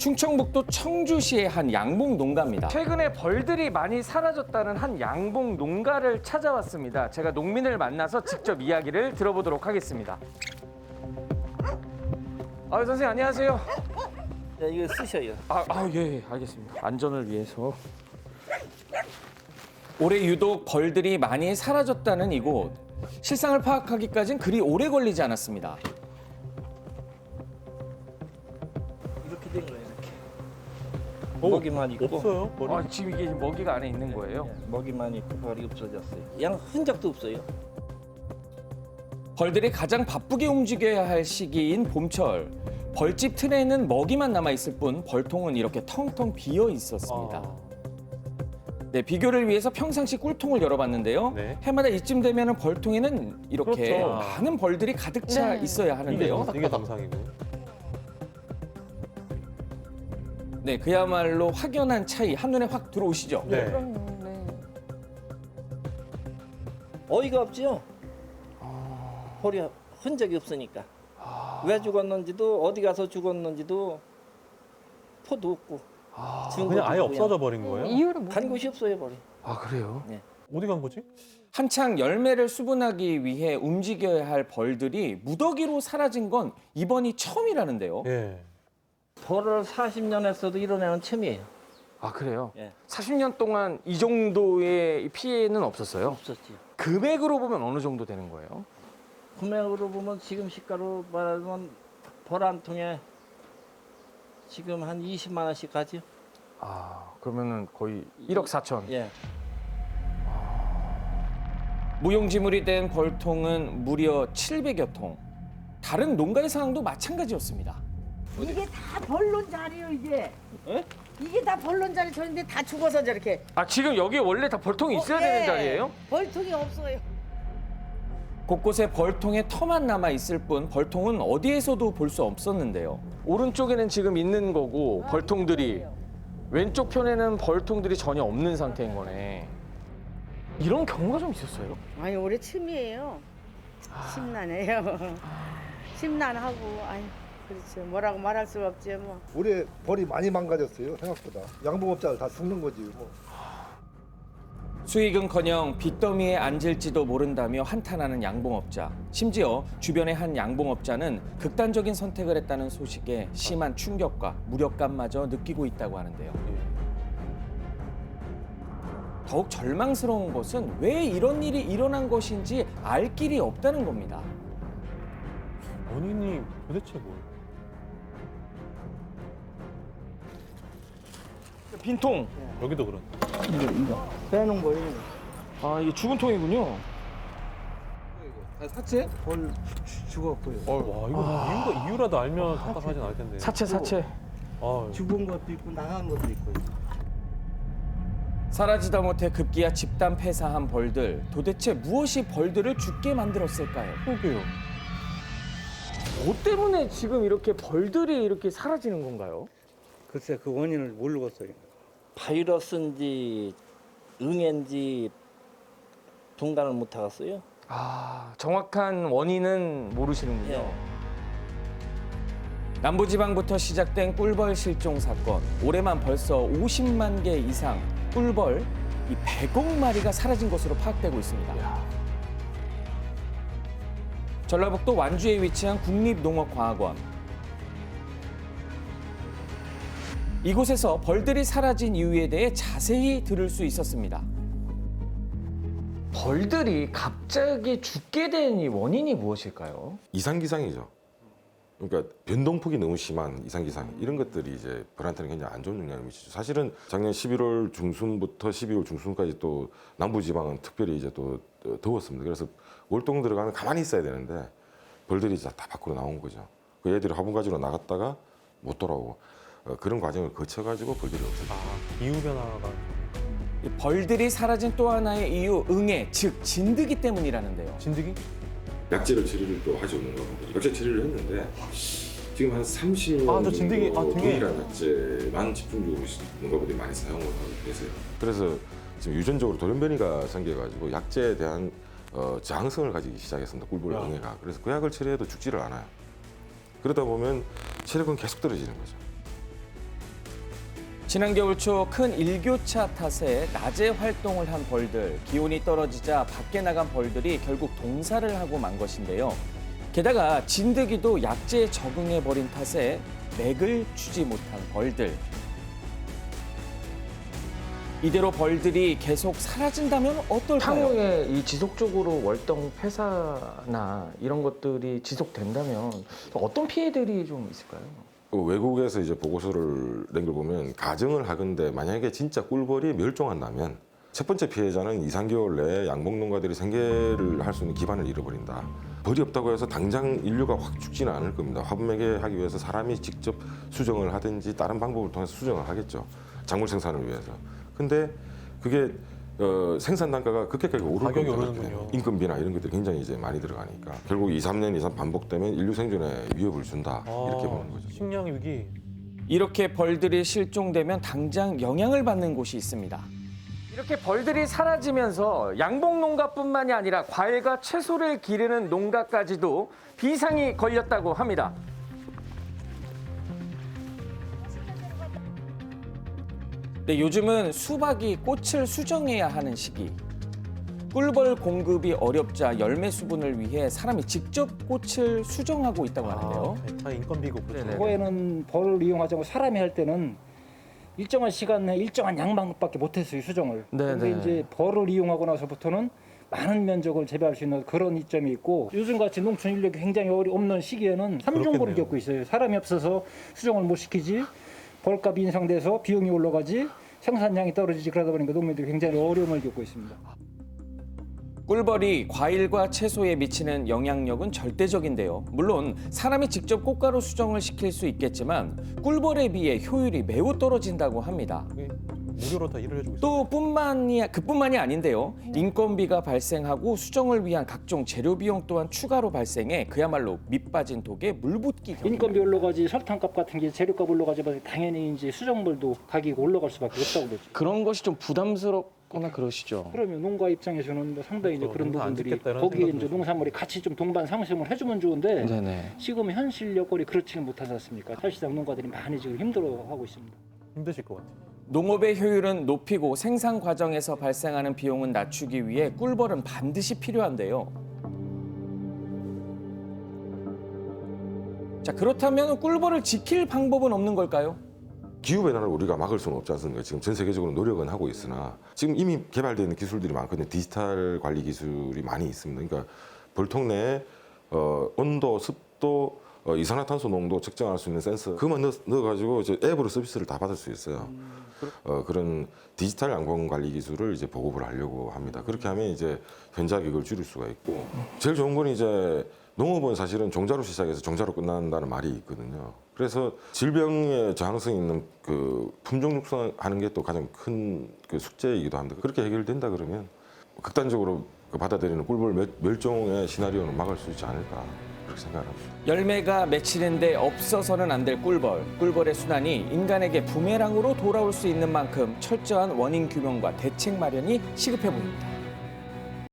충청북도 청주시의 한 양봉 농가입니다. 최근에 벌들이 많이 사라졌다는 한 양봉 농가를 찾아왔습니다. 제가 농민을 만나서 직접 이야기를 들어보도록 하겠습니다. 선생님 안녕하세요. 자, 이거 쓰셔요. 예, 알겠습니다. 안전을 위해서. 올해 유독 벌들이 많이 사라졌다는 이곳. 실상을 파악하기까진 그리 오래 걸리지 않았습니다. 이렇게 된 거예요. 이렇게. 먹이만 있고. 없어요? 벌이? 지금 이게 먹이가 안에 있는 거예요? 먹이만 있고 벌이 없어졌어요. 양 흔적도 없어요. 벌들이 가장 바쁘게 움직여야 할 시기인 봄철. 벌집 틀에는 먹이만 남아있을 뿐 벌통은 이렇게 텅텅 비어 있었습니다. 네, 비교를 위해서 평상시 꿀통을 열어봤는데요. 네. 해마다 이쯤 되면 벌통에는 이렇게 그렇죠. 많은 벌들이 가득 차 있어야 하는데요. 이게 정상이고. 네, 그야말로 확연한 차이 한눈에 확 들어오시죠? 네. 어이가 없죠. 벌이 흔적이 없으니까. 왜 죽었는지도 어디 가서 죽었는지도 포도 없고. 그냥 아예 없어져 버린 거예요? 이유를 뭐? 간 곳이 없어요 벌이. 그래요? 어디 간 거지? 한창 열매를 수분하기 위해 움직여야 할 벌들이 무더기로 사라진 건 이번이 처음이라는데요. 예. 벌을 40년 했어도 이런 애는 처음이에요. 그래요? 예. 40년 동안 이 정도의 피해는 없었어요? 없었지요. 금액으로 보면 어느 정도 되는 거예요? 금액으로 보면 지금 시가로 말하면 벌 한 통에 지금 한 20만 원씩 가죠. 그러면은 거의 1억 4천. 예. 무용지물이 된 벌통은 무려 700여 통. 다른 농가의 상황도 마찬가지였습니다. 이게 다 벌론 자리요 이게. 에? 이게 다 벌론 자리 저런데 다 죽어서 저렇게. 지금 여기 원래 다 벌통이 있어야 예. 되는 자리예요? 벌통이 없어요. 곳곳에 벌통에 터만 남아 있을 뿐 벌통은 어디에서도 볼 수 없었는데요. 오른쪽에는 지금 있는 거고 벌통들이, 왼쪽 편에는 벌통들이 전혀 없는 상태인 거네. 이런 경우가 좀 있었어요? 아니 올해 처음이에요. 심란해요. 심란하고 아니 그렇죠. 뭐라고 말할 수가 없지 뭐. 올해 벌이 많이 망가졌어요 생각보다. 양봉업자들 다 죽는 거지 뭐. 수익은커녕 빚더미에 앉을지도 모른다며 한탄하는 양봉업자. 심지어 주변의 한 양봉업자는 극단적인 선택을 했다는 소식에 심한 충격과 무력감마저 느끼고 있다고 하는데요. 더욱 절망스러운 것은 왜 이런 일이 일어난 것인지 알 길이 없다는 겁니다. 원인이 도대체 뭐예요? 빈통. 여기도 그런. 이거 빼놓은 거예요. 이게 죽은 통이군요. 사채? 벌 죽었고요. 와, 이거 이유라도 알면 답답하진 않을 텐데. 사채. 죽은 것도 있고 나간 것도 있고. 사라지다 못해 급기야 집단 폐사한 벌들. 도대체 무엇이 벌들을 죽게 만들었을까요? 그러게요. 뭐 때문에 지금 이렇게 벌들이 이렇게 사라지는 건가요? 글쎄 그 원인을 모르겠어요. 바이러스인지 응애인지 분간을 못 하겠어요. 정확한 원인은 모르시는군요. 예. 남부지방부터 시작된 꿀벌 실종 사건. 올해만 벌써 50만 개 이상 꿀벌 100억 마리가 사라진 것으로 파악되고 있습니다. 전라북도 완주에 위치한 국립농업과학원. 이곳에서 벌들이 사라진 이유에 대해 자세히 들을 수 있었습니다. 벌들이 갑자기 죽게 된 이 원인이 무엇일까요? 이상기상이죠. 그러니까 변동폭이 너무 심한 이상기상 이런 것들이 이제 벌한테는 굉장히 안 좋은 영향을 미치죠. 사실은 작년 11월 중순부터 12월 중순까지 또 남부지방은 특별히 이제 또 더웠습니다. 그래서 월동 들어가면 가만히 있어야 되는데 벌들이 이제 다 밖으로 나온 거죠. 그 애들이 화분가지로 나갔다가 못 돌아오고 그런 과정을 거쳐가지고 벌들이 없어졌어요. 기후 변화가. 이 벌들이 사라진 또 하나의 이유, 응애, 즉 진드기 때문이라는데요. 진드기? 약재를 처리를 또 하죠. 농가분들이. 약재 처리를 했는데 지금 한 30년 저 진드기, 정도 되게- 동일한 약재만 집중적으로 농가분들이 많이 사용을 하고 계세요. 그래서 지금 유전적으로 돌연변이가 생겨가지고 약재에 대한 저항성을 가지기 시작했습니다. 꿀벌 응애가. 그래서 그 약을 처리해도 죽지를 않아요. 그러다 보면 체력은 계속 떨어지는 거죠. 지난 겨울 초 큰 일교차 탓에 낮에 활동을 한 벌들, 기온이 떨어지자 밖에 나간 벌들이 결국 동사를 하고 만 것인데요. 게다가 진드기도 약재에 적응해버린 탓에 맥을 추지 못한 벌들. 이대로 벌들이 계속 사라진다면 어떨까요? 향후에 이 지속적으로 월동 폐사나 이런 것들이 지속된다면 어떤 피해들이 좀 있을까요? 외국에서 이제 보고서를 낸 걸 보면 가정을 하건대 만약에 진짜 꿀벌이 멸종한다면 첫 번째 피해자는 2, 3개월 내에 양봉농가들이 생계를 할 수 있는 기반을 잃어버린다. 벌이 없다고 해서 당장 인류가 확 죽지는 않을 겁니다. 화분매개 하기 위해서 사람이 직접 수정을 하든지 다른 방법을 통해서 수정을 하겠죠. 작물 생산을 위해서. 근데 그게 생산 단가가 급격하게 오를 가격이 겁니다. 오르는군요. 인건비나 이런 것들이 굉장히 이제 많이 들어가니까 결국 2, 3년 이상 반복되면 인류 생존에 위협을 준다. 이렇게 보는 거죠. 식량 위기. 이렇게 벌들이 실종되면 당장 영향을 받는 곳이 있습니다. 이렇게 벌들이 사라지면서 양봉 농가뿐만이 아니라 과일과 채소를 기르는 농가까지도 비상이 걸렸다고 합니다. 네, 요즘은 수박이 꽃을 수정해야 하는 시기. 꿀벌 공급이 어렵자 열매 수분을 위해 사람이 직접 꽃을 수정하고 있다고 하는데요. 다 인건비고 그렇죠. 네네. 그거에는 벌을 이용하지 않고 사람이 할 때는 일정한 시간 내에 일정한 양만큼밖에 못했어요, 수정을. 네네. 근데 이제 벌을 이용하고 나서부터는 많은 면적을 재배할 수 있는 그런 이점이 있고 요즘같이 농촌 인력이 굉장히 없는 시기에는 삼중고를 그렇겠네요. 겪고 있어요. 사람이 없어서 수정을 못 시키지, 벌값이 인상돼서 비용이 올라가지, 생산량이 떨어지지, 그러다 보니까 농민들이 굉장히 어려움을 겪고 있습니다. 꿀벌이 과일과 채소에 미치는 영향력은 절대적인데요. 물론 사람이 직접 꽃가루 수정을 시킬 수 있겠지만 꿀벌에 비해 효율이 매우 떨어진다고 합니다. 이게 무료로 다 일을 해주고 있어요. 또 그뿐만이 아닌데요. 인건비가 발생하고 수정을 위한 각종 재료 비용 또한 추가로 발생해 그야말로 밑 빠진 독에 물 붓기 경우. 인건비 올라가지, 설탕값 같은 게 재료값 올라가지, 당연히 이제 수정물도 가격이 올라갈 수밖에 없다고 보죠. 그런 것이 좀 부담스럽거나 그러시죠. 그러면 농가 입장에서는 뭐 상당히 이제 그렇죠. 그런 농사 안 부분들이 짓겠다 이런 거기에 생각도 이제 있고. 농산물이 같이 좀 동반 상승을 해주면 좋은데 네네. 지금 현실 여건이 그렇지는 못하지 않습니까? 사실상 농가들이 많이 지금 힘들어하고 있습니다. 힘드실 것 같아요. 농업의 효율은 높이고 생산 과정에서 발생하는 비용은 낮추기 위해 꿀벌은 반드시 필요한데요. 자, 그렇다면 꿀벌을 지킬 방법은 없는 걸까요? 기후변화를 우리가 막을 수는 없지 않습니까? 지금 전 세계적으로 노력은 하고 있으나 지금 이미 개발되어 있는 기술들이 많거든요. 디지털 관리 기술이 많이 있습니다. 그러니까 벌통 내에 온도, 습도, 이산화탄소 농도 측정할 수 있는 센서 그만 넣어가지고 이제 앱으로 서비스를 다 받을 수 있어요. 그런 디지털 양봉 관리 기술을 이제 보급을 하려고 합니다. 그렇게 하면 이제 현자격을 줄일 수가 있고 제일 좋은 건 이제 농업은 사실은 종자로 시작해서 종자로 끝난다는 말이 있거든요. 그래서 질병에 저항성 있는 그 품종 육성하는 게 또 가장 큰 그 숙제이기도 합니다. 그렇게 해결된다 그러면 극단적으로 받아들이는 꿀벌 멸종의 시나리오는 막을 수 있지 않을까 그렇게 생각합니다. 열매가 맺히는데 없어서는 안 될 꿀벌. 꿀벌의 순환이 인간에게 부메랑으로 돌아올 수 있는 만큼 철저한 원인 규명과 대책 마련이 시급해 보입니다.